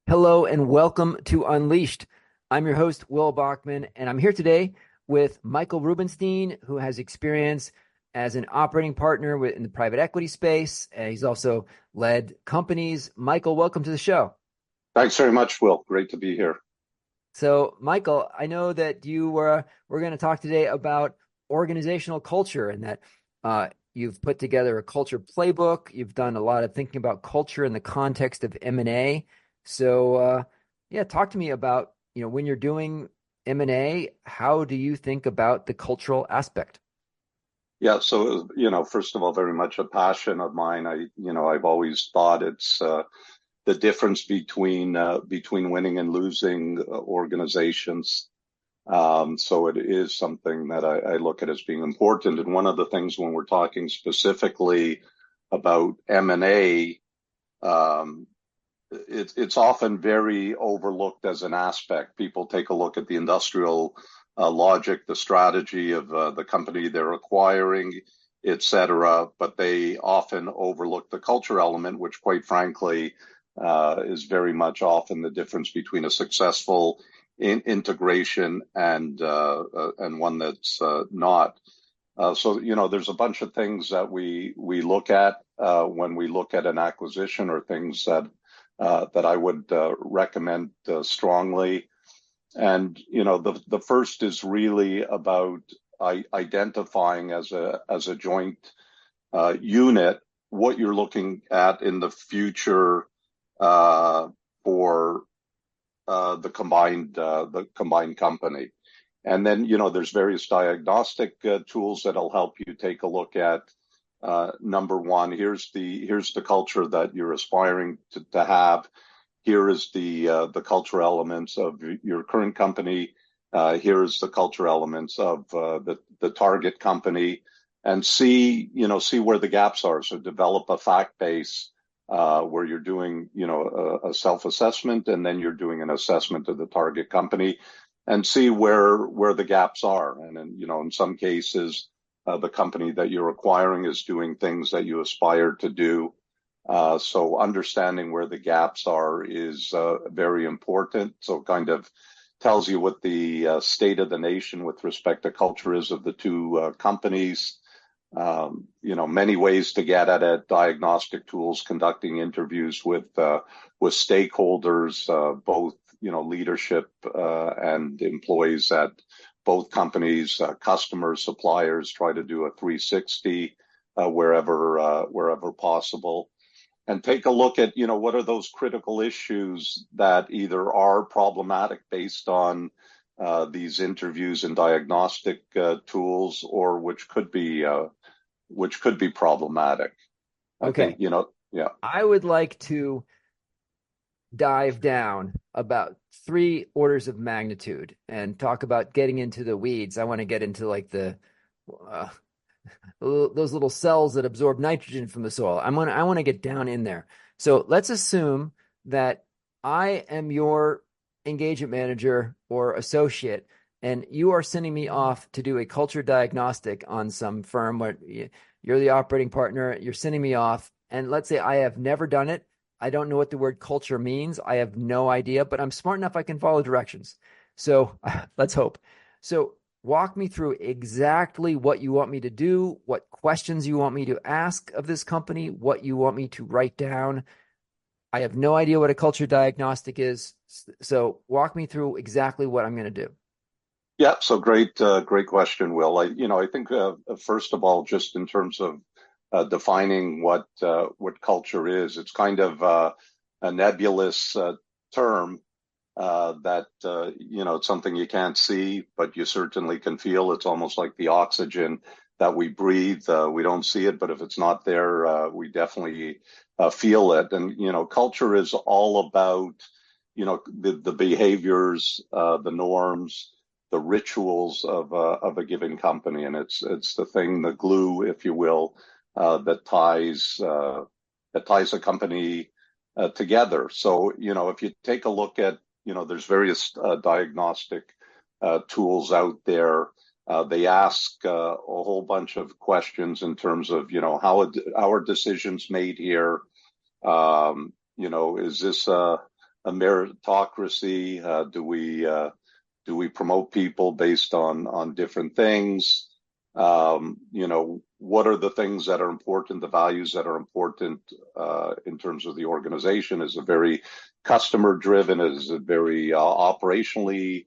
Hello and welcome to Unleashed. I'm your host, Will Bachman, and I'm here today with Michael Rubenstein, who has experience as an operating partner in the private equity space. He's also led companies. Michael, welcome to the show. Thanks very much, Will. Great to be here. So, Michael, I know that we're going to talk today about organizational culture and that you've put together a culture playbook. You've done a lot of thinking about culture in the context of M&A. So, yeah, talk to me about, when you're doing M&A, how do you think about the cultural aspect? Yeah, so first of all, very much a passion of mine. I've always thought it's the difference between winning and losing organizations. So it is something that I look at as being important. And one of the things when we're talking specifically about M&A, um, it's often very overlooked as an aspect. People take a look at the industrial logic, the strategy of the company they're acquiring, et cetera, but they often overlook the culture element, which, quite frankly, is very much often the difference between a successful integration and one that's not. So there's a bunch of things that we look at when we look at an acquisition, or things that I would recommend strongly. And the first is really about identifying as a joint unit what you're looking at in the future for the combined company. And then there's various diagnostic tools that'll help you take a look at number one, here's the culture that you're aspiring to have. Here is the culture elements of your current company. Here is the culture elements of the target company, and see where the gaps are. So develop a fact base where you're doing a self assessment, and then you're doing an assessment of the target company, and see where the gaps are. And then, in some cases, the company that you're acquiring is doing things that you aspire to do. So understanding where the gaps are is very important. So it kind of tells you what the state of the nation with respect to culture is of the two companies. Many ways to get at it: diagnostic tools, conducting interviews with stakeholders, both leadership and employees at both companies, customers, suppliers. Try to do a 360 wherever possible, and take a look at what are those critical issues that either are problematic based on these interviews and diagnostic tools, or which could be problematic. I think Okay, yeah. I would like to dive down about three orders of magnitude and talk about getting into the weeds. I want to get into like uh, those little cells that absorb nitrogen from the soil. I want to get down in there. So let's assume that I am your engagement manager or associate, and you are sending me off to do a culture diagnostic on some firm where you're the operating partner. You're sending me off, and let's say I have never done it. I don't know what the word culture means. I have no idea, but I'm smart enough I can follow directions. So let's hope. So walk me through exactly what you want me to do, what questions you want me to ask of this company, what you want me to write down. I have no idea what a culture diagnostic is. So walk me through exactly what I'm going to do. Yeah, so great question, Will. I think first of all, just in terms of defining what culture is, it's kind of a nebulous term that it's something you can't see, but you certainly can feel. It's almost like the oxygen that we breathe. We don't see it, but if it's not there, we definitely feel it. And culture is all about the behaviors, the norms, the rituals of a given company, and it's the thing, the glue, if you will, that ties a company together. So if you take a look at there's various diagnostic tools out there. They ask a whole bunch of questions in terms of how are decisions made here. Is this a meritocracy? Do we promote people based on different things? What are the things that are important, the values that are important in terms of the organization? Is it very customer driven? Is it very operationally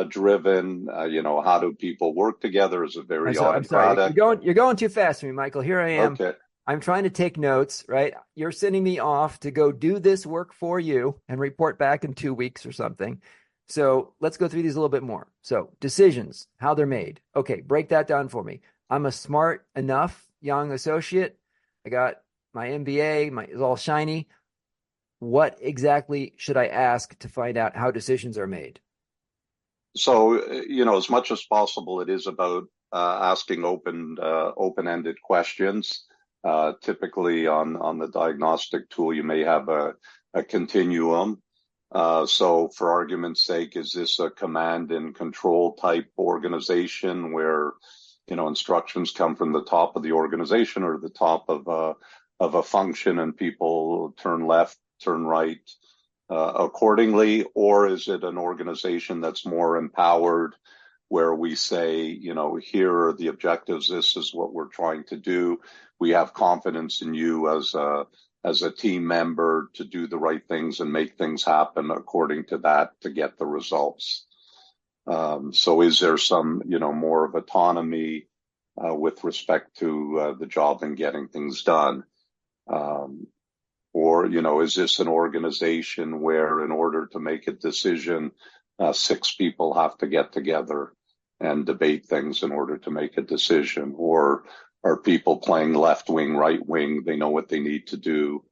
driven? How do people work together? Is it very I'm sorry. autocratic? You're going too fast for me, Michael. Here I am. Okay. I'm trying to take notes, right? You're sending me off to go do this work for you and report back in 2 weeks or something. So let's go through these a little bit more. So decisions, how they're made. Okay, break that down for me. I'm a smart enough young associate. I got my MBA, it's all shiny. What exactly should I ask to find out how decisions are made? So, as much as possible, it is about asking open-ended questions. Typically, on the diagnostic tool, you may have a continuum. So, for argument's sake, is this a command and control type organization where, instructions come from the top of the organization or the top of a function, and people turn left, turn right accordingly? Or is it an organization that's more empowered, where we say, here are the objectives, this is what we're trying to do. We have confidence in you as a team member to do the right things and make things happen according to that to get the results. So is there some, more of autonomy with respect to the job and getting things done? Or, is this an organization where in order to make a decision, 6 people have to get together and debate things in order to make a decision? Or are people playing left wing, right wing? They know what they need to do.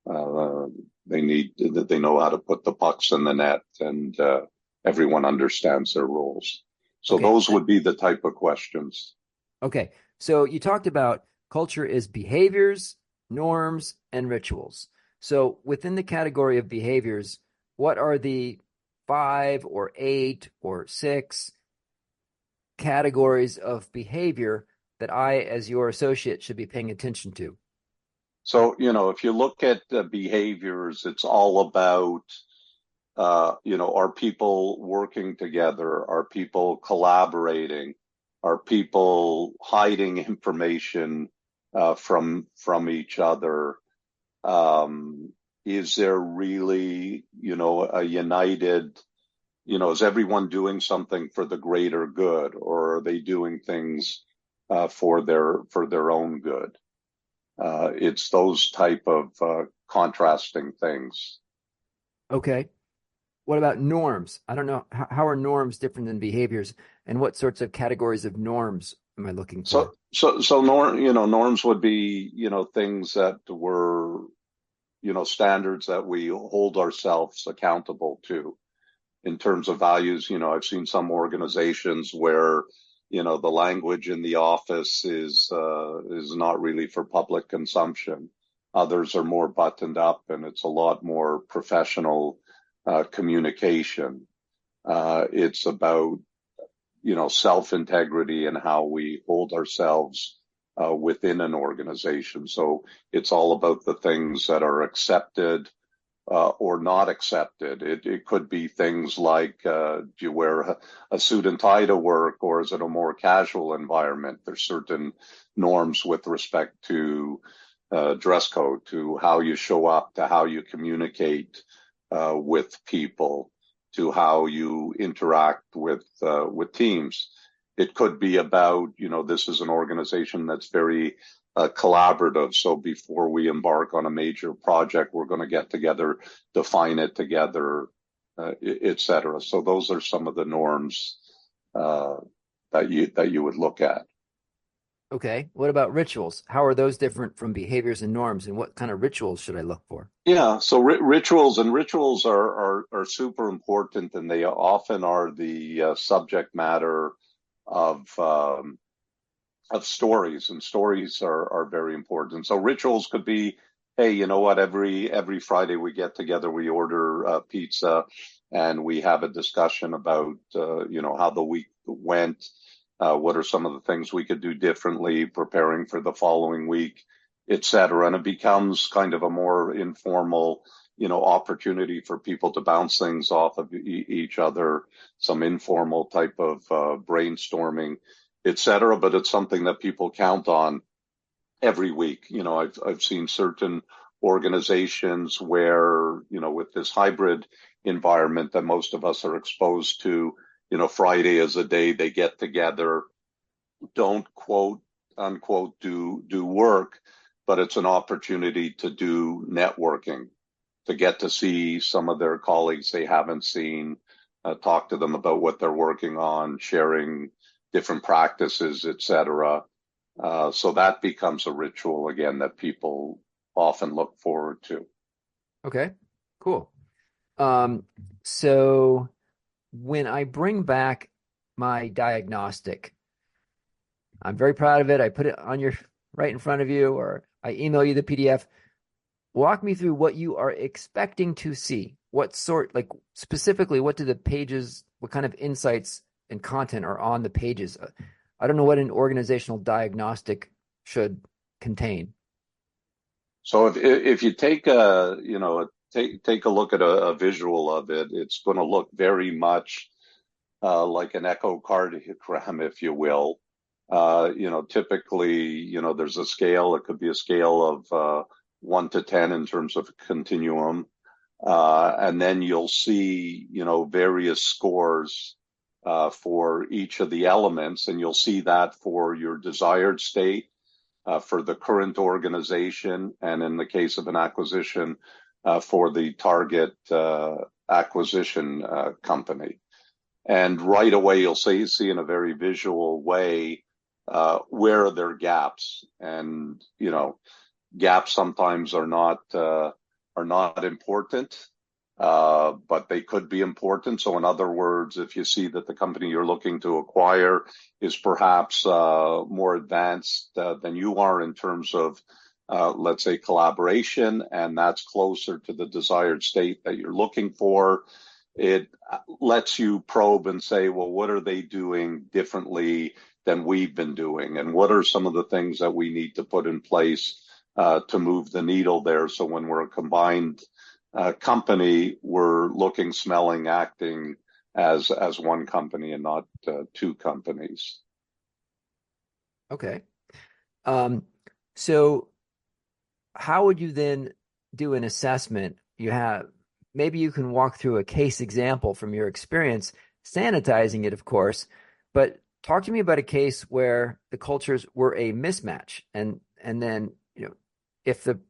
They know how to put the pucks in the net, and everyone understands their roles. So Okay. those would be the type of questions. Okay. So you talked about culture is behaviors, norms, and rituals. So within the category of behaviors, what are the 5 or 8 or 6 categories of behavior that I, as your associate, should be paying attention to? So, if you look at behaviors, it's all about, are people working together? Are people collaborating? Are people hiding information from each other? Is there really, a united, is everyone doing something for the greater good, or are they doing things for their own good? It's those type of contrasting things. Okay. What about norms? I don't know. How are norms different than behaviors? And what sorts of categories of norms am I looking for? Norms would be, things that were, standards that we hold ourselves accountable to in terms of values. I've seen some organizations where, the language in the office is not really for public consumption. Others are more buttoned up, and it's a lot more professional communication. It's about, self-integrity and how we hold ourselves within an organization. So it's all about the things that are accepted or not accepted. It could be things like, do you wear a suit and tie to work, or is it a more casual environment? There's certain norms with respect to dress code, to how you show up, to how you communicate with people, to how you interact with teams. It could be about, this is an organization that's very collaborative. So before we embark on a major project, we're going to get together, define it together, et cetera. So those are some of the norms that you would look at. Okay. What about rituals? How are those different from behaviors and norms? And what kind of rituals should I look for? Yeah, so rituals are super important, and they often are the subject matter of stories, and stories are very important. So rituals could be, hey, you know what? Every Friday we get together, we order pizza, and we have a discussion about how the week went. What are some of the things we could do differently, preparing for the following week? et cetera. And it becomes kind of a more informal, opportunity for people to bounce things off of each other, some informal type of brainstorming, et cetera. But it's something that people count on every week. I've seen certain organizations where, with this hybrid environment that most of us are exposed to, Friday is a day they get together, don't quote unquote do work, but it's an opportunity to do networking, to get to see some of their colleagues they haven't seen, talk to them about what they're working on, sharing different practices, etc. So that becomes a ritual again that people often look forward to. Okay, cool. So when I bring back my diagnostic, I'm very proud of it. I put it on your right in front of you, or I email you the PDF. Walk me through what you are expecting to see. What sort, like specifically, what do the pages, what kind of insights and content are on the pages? I don't know what an organizational diagnostic should contain. So if you take take a look at a visual of it, it's going to look very much like an echocardiogram, if you will. Typically, there's a scale. It could be a scale of 1 to 10 in terms of continuum. And then you'll see, various scores for each of the elements, and you'll see that for your desired state, for the current organization, and in the case of an acquisition, for the target acquisition company. And right away, you'll see in a very visual way where are there gaps, and gaps sometimes are not important, but they could be important. So in other words, if you see that the company you're looking to acquire is perhaps more advanced than you are in terms of, let's say, collaboration, and that's closer to the desired state that you're looking for, it lets you probe and say, well, what are they doing differently than we've been doing? And what are some of the things that we need to put in place to move the needle there? So when we're a combined company, we're looking, smelling, acting as one company and not two companies. Okay. So how would you then do an assessment? Maybe you can walk through a case example from your experience, sanitizing it, of course, but talk to me about a case where the cultures were a mismatch, and then, if the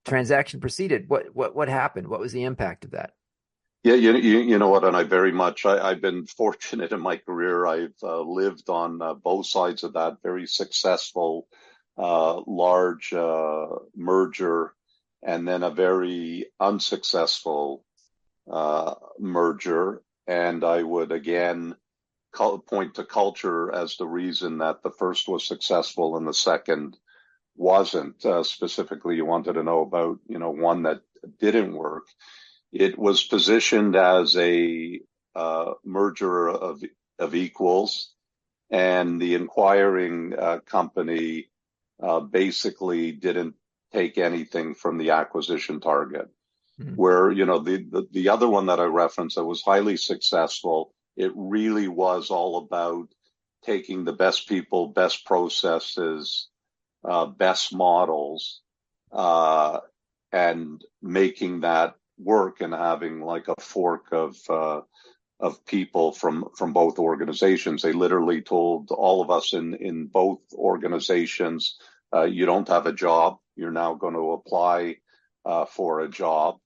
transaction proceeded, what happened? What was the impact of that? Yeah, you know what, and I've been fortunate in my career. I've lived on both sides of that very successful large merger, and then a very unsuccessful merger. And I would again point to culture as the reason that the first was successful and the second wasn't. Specifically, you wanted to know about, one that didn't work. It was positioned as a merger of equals, and the acquiring company basically didn't take anything from the acquisition target. Mhm. Where, the other one that I referenced that was highly successful, it really was all about taking the best people, best processes, best models, and making that work, and having like a fork of people from both organizations. They literally told all of us in both organizations, you don't have a job, you're now going to apply for a job.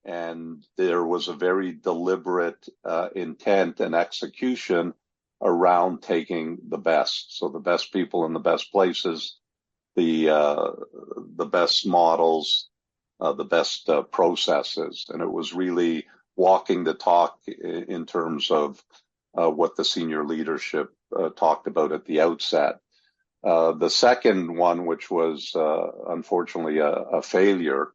And there was a very deliberate intent and execution around taking the best. So the best people in the best places, the best models, the best processes. And it was really walking the talk in terms of what the senior leadership talked about at the outset. The second one, which was unfortunately a failure,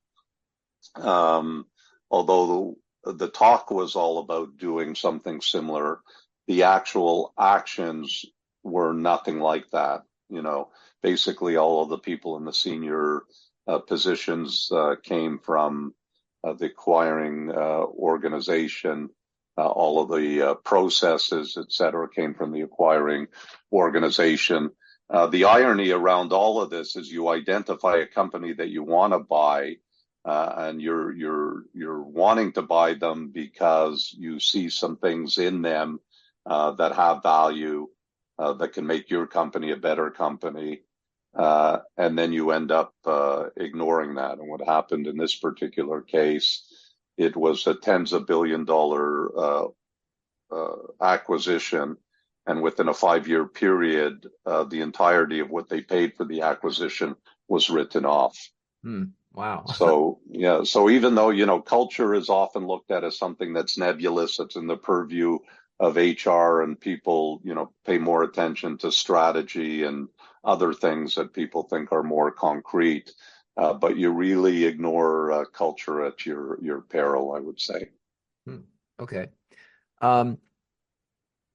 although the talk was all about doing something similar, the actual actions were nothing like that. basically all of the people in the senior positions came from the acquiring organization. All of the processes, et cetera, came from the acquiring organization. The irony around all of this is you identify a company that you want to buy, and you're wanting to buy them because you see some things in them that have value, that can make your company a better company. And then you end up ignoring that. And what happened in this particular case, it was a tens of $billion acquisition. And within a 5-year period, the entirety of what they paid for the acquisition was written off. Wow. So, yeah. So even though, culture is often looked at as something that's nebulous, it's in the purview of HR, and people, pay more attention to strategy and other things that people think are more concrete. But you really ignore culture at your peril, I would say. Okay.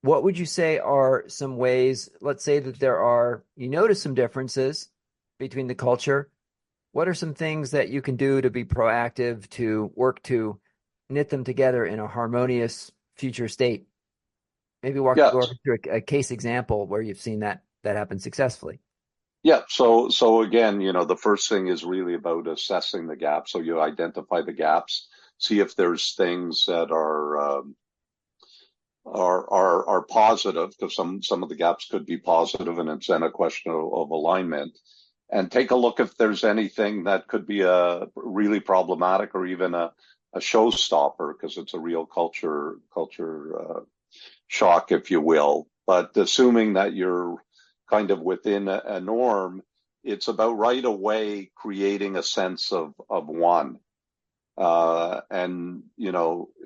What would you say are some ways, let's say that you notice some differences between the culture. What are some things that you can do to be proactive, to work to knit them together in a harmonious future state? Maybe go through a case example where you've seen that happen successfully. Yeah. So again, the first thing is really about assessing the gaps. So you identify the gaps, see if there's things that are positive, because some of the gaps could be positive, and it's then a question of alignment. And take a look if there's anything that could be a really problematic or even a showstopper, because it's a real culture shock, if you will. But assuming that you're kind of within a norm, it's about right away creating a sense of one. And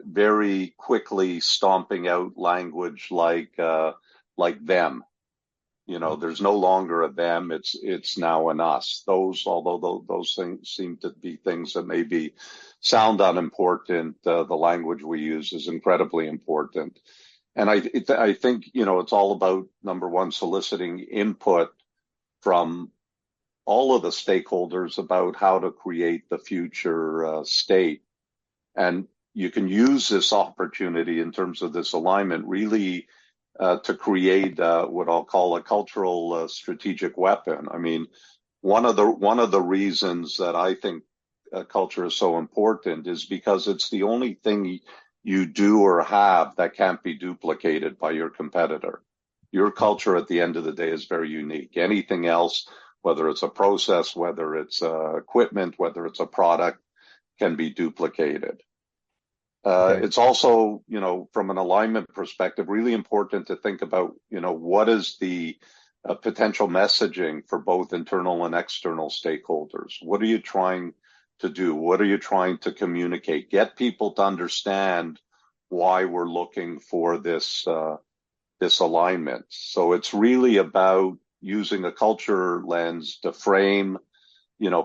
very quickly stomping out language like them. There's no longer a them; it's now an us. Although those things seem to be things that maybe sound unimportant, the language we use is incredibly important. And I think it's all about, number one, soliciting input from all of the stakeholders about how to create the future state. And you can use this opportunity in terms of this alignment really to create what I'll call a cultural strategic weapon. I mean, one of the reasons that I think culture is so important is because it's the only thing you do or have that can't be duplicated by your competitor. Your culture at the end of the day is very unique. Anything else, whether it's a process, whether it's equipment, whether it's a product, can be duplicated. Okay. It's also, from an alignment perspective, really important to think about, what is the potential messaging for both internal and external stakeholders? What are you trying to do? What are you trying to communicate? Get people to understand why we're looking for this alignment. So it's really about using a culture lens to frame,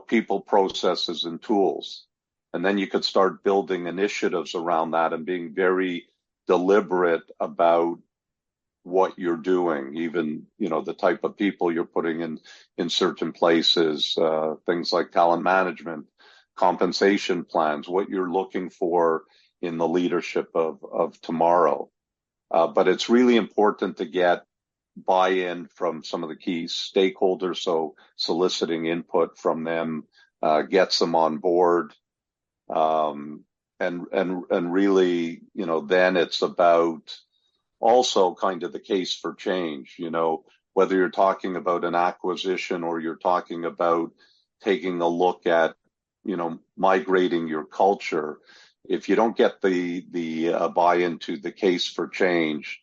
people, processes, and tools. And then you could start building initiatives around that and being very deliberate about what you're doing, even, the type of people you're putting in certain places, things like talent management, compensation plans, what you're looking for in the leadership of tomorrow. But it's really important to get buy-in from some of the key stakeholders. So soliciting input from them gets them on board. And really, then it's about also kind of the case for change, whether you're talking about an acquisition or you're talking about taking a look at, migrating your culture. If you don't get the buy-in to the case for change,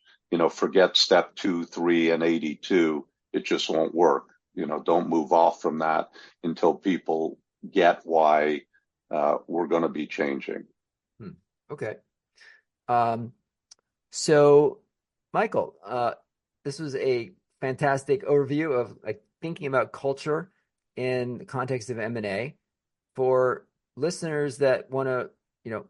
forget step 2, 3, and 82. It just won't work. Don't move off from that until people get why we're going to be changing. Okay. So, Michael, this was a fantastic overview of thinking about culture in the context of M&A. For listeners that want to,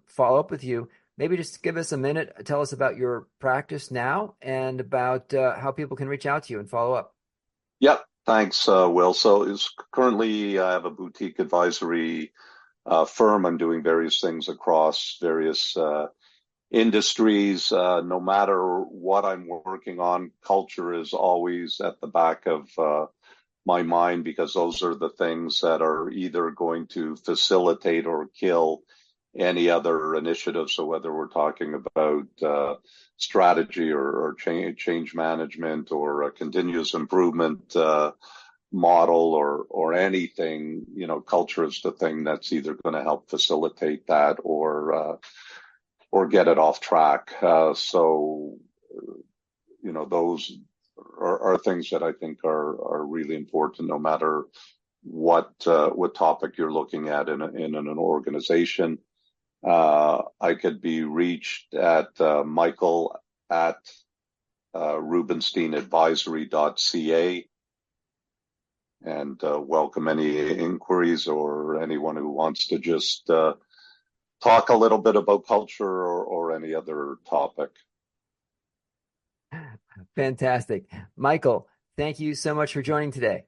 follow up with you, maybe just give us a minute, tell us about your practice now and about how people can reach out to you and follow up. Yep. Thanks, Will. So is currently I have a boutique advisory firm. I'm doing various things across various industries. No matter what I'm working on, culture is always at the back of my mind because those are the things that are either going to facilitate or kill any other initiative. So whether we're talking about strategy or change management or a continuous improvement model or anything, culture is the thing that's either going to help facilitate that or get it off track. So those are things that I think are really important, no matter what topic you're looking at in an organization. I could be reached at Michael at rubensteinadvisory.ca and welcome any inquiries or anyone who wants to just talk a little bit about culture or any other topic. Fantastic. Michael, thank you so much for joining today.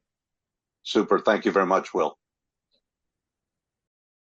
Super. Thank you very much, Will.